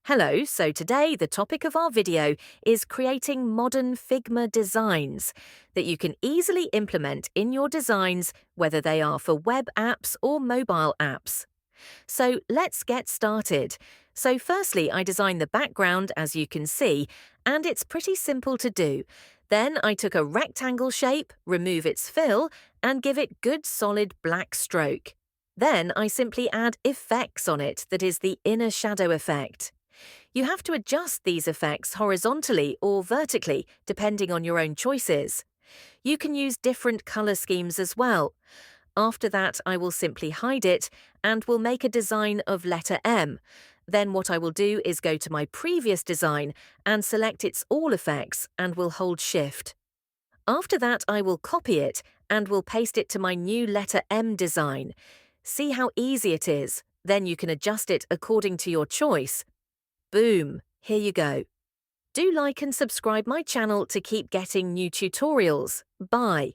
Hello, so today the topic of our video is creating modern Figma designs that you can easily implement in your designs, whether they are for web apps or mobile apps. So let's get started. So firstly, I designed the background as you can see, and it's pretty simple to do. Then I took a rectangle shape, remove its fill, and give it good solid black stroke. Then I simply add effects on it, that is the inner shadow effect. You have to adjust these effects horizontally or vertically, depending on your own choices. You can use different color schemes as well. After that, I will simply hide it and will make a design of letter M. Then what I will do is go to my previous design and select its all effects and will hold Shift. After that, I will copy it and will paste it to my new letter M design. See how easy it is. Then you can adjust it according to your choice. Boom! Here you go. Do like and subscribe my channel to keep getting new tutorials. Bye.